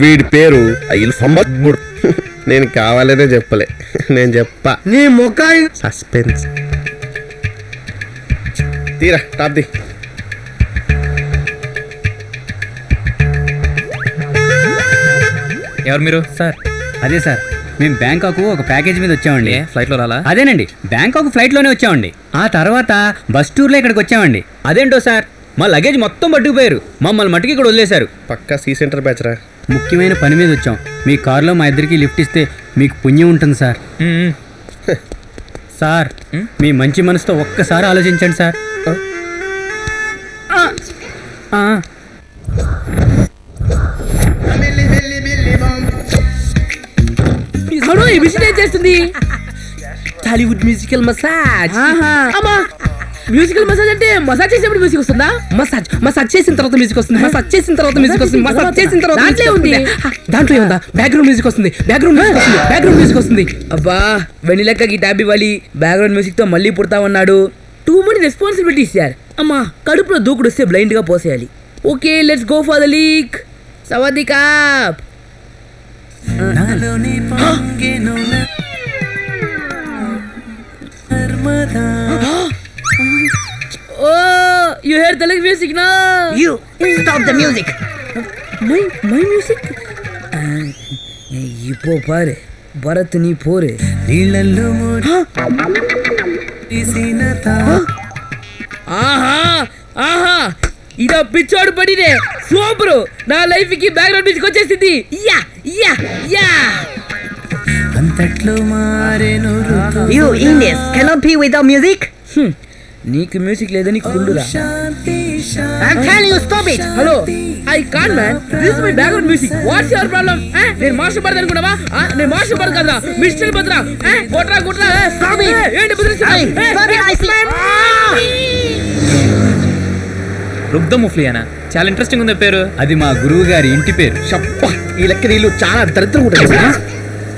వీడి పేరు నేను కావాలనే చెప్పలే, నేను చెప్పా. నీ ముఖాయి సస్పెన్స్. తీరా టాప్ ది. ఎవరు మీరు? సార్ అదే సార్, మేము బ్యాంకాక్ ఒక ప్యాకేజ్ మీద వచ్చామండి. ఫ్లైట్లో రాలా? అదేనండి, బ్యాంకాక్ ఫ్లైట్లోనే వచ్చామండి. ఆ తర్వాత బస్ టూర్లో ఇక్కడికి వచ్చామండి. అదేంటో సార్, మా లగేజ్ మొత్తం పట్టుకుపోయారు, మమ్మల్ని మట్టుకి ఇక్కడ వదిలేశారు. పక్కా సి సెంటర్ బ్యాచ్ రా. ముఖ్యమైన పని మీద వచ్చాం. మీ కారులో మా ఇద్దరికి లిఫ్ట్ ఇస్తే మీకు పుణ్యం ఉంటుంది సార్. సార్ మీ మంచి మనసుతో ఒక్కసారి ఆలోచించండి సార్. చేస్తుంది టాలీవుడ్ మ్యూజికల్ మసాజ్. అమ్మా, మ్యూజికల్ మసాజ్ అంటే మసాజ్ చేసేప్పుడు మ్యూజిక్ వస్తుందా? మసాజ్ చేసిన తర్వాత మ్యూజిక్ వస్తుంది. మసాజ్ చేసిన తర్వాత మ్యూజిక్ వస్తుంది. మసాజ్ చేసిన తర్వాత దాంట్లో ఏముందా? బ్యాక్గ్రౌండ్ మ్యూజిక్ వస్తుంది. బ్యాక్గ్రౌండ్ మ్యూజిక్ వస్తుంది. అబ్బా, వెన్నెలక్కకి ట్యాబ్ ఇవ్వాలి, బ్యాక్గ్రౌండ్ మ్యూజిక్ తో మళ్ళీ పుడతామన్నాడు. Too many responsibilities sir. అమ్మా, కడుపులో దూకుడు వస్తే బ్లైండ్ గా పోసేయాలి. Okay, let's go for the leak. సవాదికాప్. Oh, you hear Telugu music now? You stop the music. My music? இப்போ பாரு, பரத் நீ போரு. நீலல்லு மூடி சீனதா. ఆహా ఇదా పిచ్చోడు పడినే సూపర్. నా లైఫ్ కి బ్యాక్గ్రౌండ్ మ్యూజిక్ వచ్చేసింది. Yeah yeah yeah. అంతట్లో మారేను. You Indians cannot be without music. నీకు మ్యూజిక్ లేదని కుండురా. I'm telling you, stop it. Hello, I can't man. This is my background music. What's your problem? నేను master bird అనుకున్నావా? నేను master bird కాదురా, mister బర్ద్రా. కొట్రా stop it. ఏంటి బుద్ధిస్తున్నావు? Sorry, I see. రుగ్ధ ముఫ్లియానా? చాలా interesting ఉంది పేరు. అది మా గురువు గారి ఇంటి పేరు. ఈ లెక్క నీళ్ళు చాలా దరిద్రం ఉంటుంది.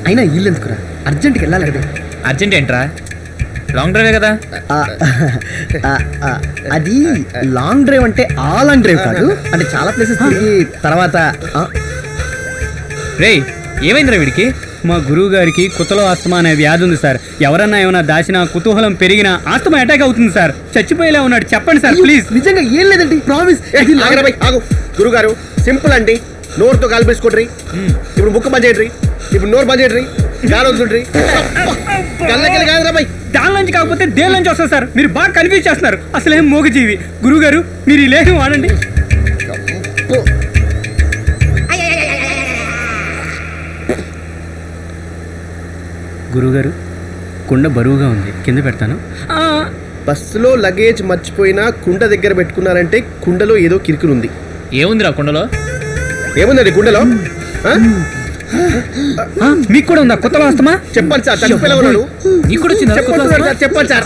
అయినా ఇల్లు ఎందుకురా? అర్జెంట్కి వెళ్ళాలి కదా. అర్జెంట్ ఏంట్రా? లాంగ్ డ్రైవే కదా. అది లాంగ్ డ్రైవ్ అంటే ఆ లాంగ్ డ్రైవ్ కాదు, అంటే చాలా ప్లేసెస్ తిరిగి తర్వాత. రేయ్, ఏమైందిరా వీడికి? మా గురువు గారికి కుతలో ఆస్తమా అనే వ్యాధి ఉంది సార్. ఎవరన్నా ఏమైనా దాచినా, కుతూహలం పెరిగినా ఆస్తమా అటాక్ అవుతుంది సార్. చచ్చిపోయేలా ఉన్నాడు. చెప్పండి సార్ ప్లీజ్. నిజంగా ఏం లేదండి, ప్రామిస్. గురువు గారు సింపుల్ అండి, నోరుతో గాలి పీసుకోండి. ఇప్పుడు ముక్కు బంద్ చేయండి, ఇప్పుడు నోరు బంద్ చేయండి, గాలి వదులుండ్రి. కళ్ళకెళ్ళి కాదురా బై. దాని నుంచి కాకపోతే దేని నుంచి వస్తుంది సార్? మీరు బాగా కన్ఫ్యూజ్ చేస్తున్నారు. అసలేం మూగజీవి. గురువు గారు మీరు ఈ లేఖం వాడండి. గురువుగారు, కుండ బరువుగా ఉంది, కింద పెడతాను. బస్సులో లగేజ్ మర్చిపోయినా కుండ దగ్గర పెట్టుకున్నారంటే కుండలో ఏదో కిరికిరి ఉంది. ఏముందిరా కుండలో? ఏముందండి కుండలో? మీకు కూడా ఉందా కొత్తలో వస్తామా? చెప్పండి సార్, చచ్చిపోయినా ఉన్నాడు. నీకు కూడా వచ్చిందా? చెప్పండి సార్.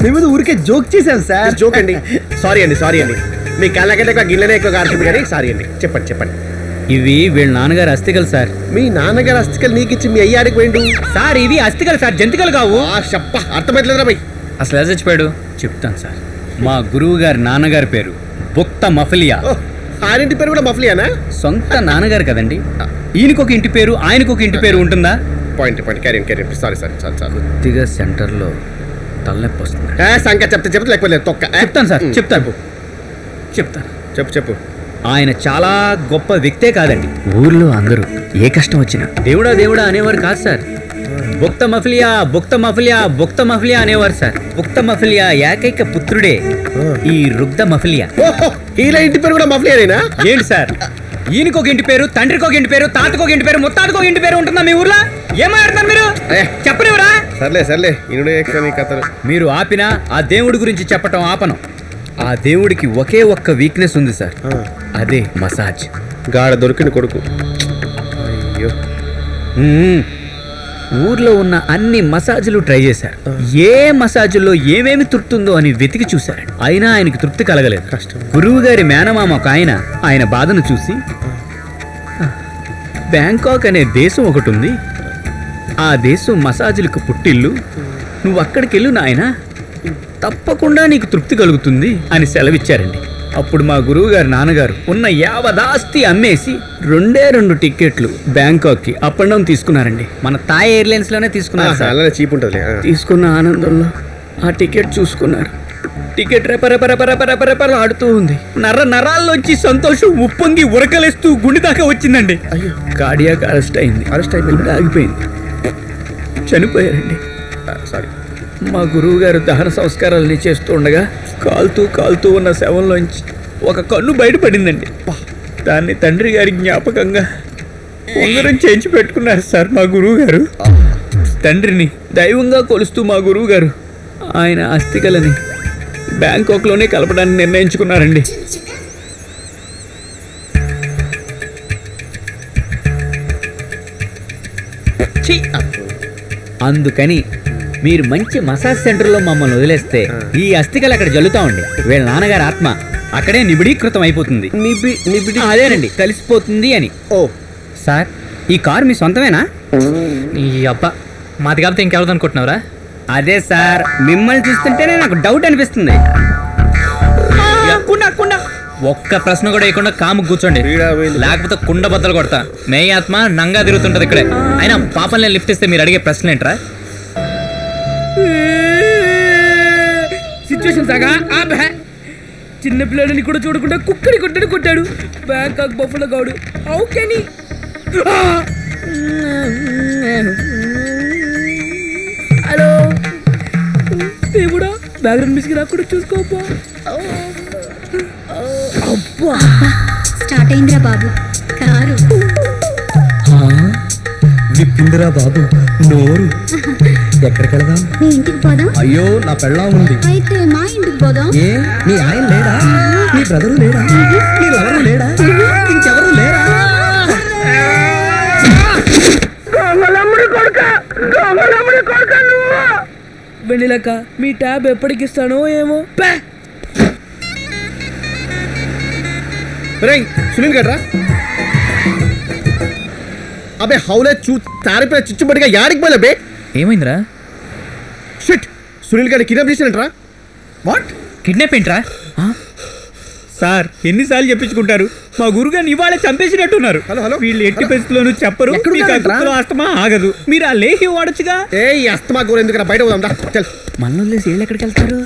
మేము ఊరికే జోక్ చేసాం సార్. జోక్ అండి. సారీ అండి. మీ కళ్ళకంటే ఎక్కువ గిన్నెనే ఎక్కువ కారుతుంది కానీ సారీ అండి. చెప్పండి. ఇవి వీళ్ళ నాన్నగారు అస్థికలు సార్. మీ నాన్నగారు అస్థికలు నీకు ఇచ్చి మీ అయ్యాడికి పోయిండు సార్. ఇవి అస్థికలు సార్, జంతికలు కావు. అర్థమైతలేదురా బై. అసలు ఎలా చచ్చిపోయాడు? చెప్తాను సార్. మా గురువు గారి నాన్నగారి పేరు బుక్త మఫ్లియా. ఆయనంటి పేరు కూడా మఫ్లియానా? సొంత నాన్నగారు కదండి. ఈయనకొక ఇంటి పేరు, ఆయనకొక ఇంటి పేరు ఉంటుందా? పాయింట్ క్యారియన్. సారీ. కొద్దిగా సెంటర్లో తలనొప్పి వస్తుంది. సంఖ్య చెప్తే లేకపోతే తొక్క. చెప్తాను సార్, చెప్తాను. చెప్పు. ఆయన చాలా గొప్ప వ్యక్తే కాదండి. ఊర్లో అందరూ ఏ కష్టం వచ్చినా దేవుడా అనేవారు కాదు సార్. బుక్త మఫ్లియా అనేవారు సార్. బుక్త మఫ్లియా ఏకైక పుత్రుడే ఈ రుగ్ధ మఫ్లియా. ఈయన ఇంటి పేరు కూడా మఫ్లియానేనా? ఏంటి సార్, ఈయనకు ఒక ఇంటి పేరు, తండ్రికి ఒక ఇంటి పేరు, తాతకు ఒక ఇంటి పేరు, ముత్తాతకు ఒక ఇంటి పేరు ఉంటుందా మీ ఊర్లో? ఏమాడుతున్నారు మీరు? చెప్పనివరా? సర్లే కథలు. మీరు ఆపినా ఆ దేవుడి గురించి చెప్పటం ఆపను. ఆ దేవుడికి ఒకే ఒక్క వీక్నెస్ ఉంది సార్, అదే మసాజ్. గాడ దొరికిన కొడుకు. అయ్యో. ఊర్లో ఉన్న అన్ని మసాజులు ట్రై చేశారు. ఏ మసాజుల్లో ఏమేమి తృప్తుందో అని వెతికి చూశారు. అయినా ఆయనకి తృప్తి కలగలేదు. గురువు గారి మేనమామ ఒక ఆయన బాధను చూసి, బ్యాంకాక్ అనే దేశం ఒకటి ఉంది, ఆ దేశం మసాజులకు పుట్టిల్లు, నువ్వు అక్కడికి వెళ్ళు నాయనా, తప్పకుండా నీకు తృప్తి కలుగుతుంది అని సెలవిచ్చారండి. అప్పుడు మా గురువు గారు నాన్నగారు ఉన్న యావదాస్తి అమ్మేసి 2 టికెట్లు బ్యాంకాక్కి అప్ అండ్ డౌన్ తీసుకున్నారండి. మన థాయ్ ఎయిర్లైన్స్ లోనే తీసుకున్నారు సార్. అలానే చీప్ ఉంటుంది. తీసుకున్న ఆనందంలో ఆ టికెట్ చూసుకున్నారు. టికెట్ రెపరెపరెపరెపరెపరెపర ఆడుతూ ఉంది. నరాల్లోంచి సంతోషం ఉప్పొంగి ఉరకలేస్తూ గుండె దాకా వచ్చిందండి. అయ్యో, కార్డియాక్ అరెస్ట్ అయింది. గుండె ఆగిపోయింది. చనిపోయారండి. సారీ. మా గురువు గారు దహన సంస్కారాలని చేస్తూ ఉండగా కాలుతూ ఉన్న శవంలోంచి ఒక కన్ను బయటపడిందండి. దాన్ని తండ్రి గారి జ్ఞాపకంగా ఉంగరం చేయించి పెట్టుకున్నారు సార్ మా గురువు గారు. తండ్రిని దైవంగా కొలుస్తూ మా గురువు గారు ఆయన అస్థికలని బ్యాంకాక్లోనే కలపడానికి నిర్ణయించుకున్నారండి. అందుకని మీరు మంచి మసాజ్ సెంటర్లో మమ్మల్ని వదిలేస్తే ఈ అస్థికలు అక్కడ జల్లుతామండి. వీళ్ళ నాన్నగారి ఆత్మ అక్కడే నిబిడీకృతం అయిపోతుంది. అదేనండి, కలిసిపోతుంది అని. ఓ సార్, ఈ కారు మీ సొంతమేనా? ఈ అబ్బా మాది కాబట్టి ఇంకెవరిది అనుకుంటున్నావురా? అదే సార్, మిమ్మల్ని చూస్తుంటేనే నాకు డౌట్ అనిపిస్తుంది. ఒక్క ప్రశ్న కూడా వేయకుండా కాము కూర్చోండి, లేకపోతే కుండ బద్దలు కొడతా. మే ఆత్మ నంగా తిరుగుతుంటది ఇక్కడే. అయినా పాపల్ని లిఫ్ట్ ఇస్తే మీరు అడిగే ప్రశ్న ఏంట్రా? సిచ్యువేషన్ సాగా చిన్న పిల్లలని కూడా చూడకుండా కుక్కని కొట్టాడు Bangkok buffalo Goud. How can he? Hello దేవుడా, బ్యాక్గ్రౌండ్ మ్యూజిక్ నాకు కూడా చూసుకోపా. అబ్బా, స్టార్ట్ అయిందిరా బాబు కారు. విప్పిందిరా బాబు నోరు. ఎక్కడికి వెళదాం? మీ ఇంటికి పోదాం. అయ్యో, నా పెళ్ళాం ఉంది. అయితే మా ఇంటికి పోదాం. ఏ, నీ ఆయన లేడా? నీ బ్రదరు లేడా? నీ లవరు లేడా? ఇంకెవరు లేరా? వెళ్ళిలక్క, మీ ట్యాబ్ ఎప్పటికి ఇస్తానో ఏమో. సునీల్ గడ్రా అబే హౌలే తారిపోయిన చిచ్చుబడిగా యాడికి పోలే బే. ఏమైందిరా? షిట్, సునీల్ గారిని కిడ్నాప్ చేసినట్రా. వాట్? కిడ్నాప్ ఏంట్రా? సార్, ఎన్నిసార్లు చెప్పించుకుంటారు? మా గురుగారిని ఇవాళ చంపేసినట్టున్నారు. హలో. వీళ్ళు ఎట్టి పరిస్థితుల్లోనూ చెప్పరు. అస్తమా ఆగదు. మీరు ఆ లేహి వాడొచ్చుగా. ఏ అస్తమా కూర ఎందుకు బయట పోదాం దా. చల్. మనలో ఏళ్ళు ఎక్కడికి వెళ్తారు?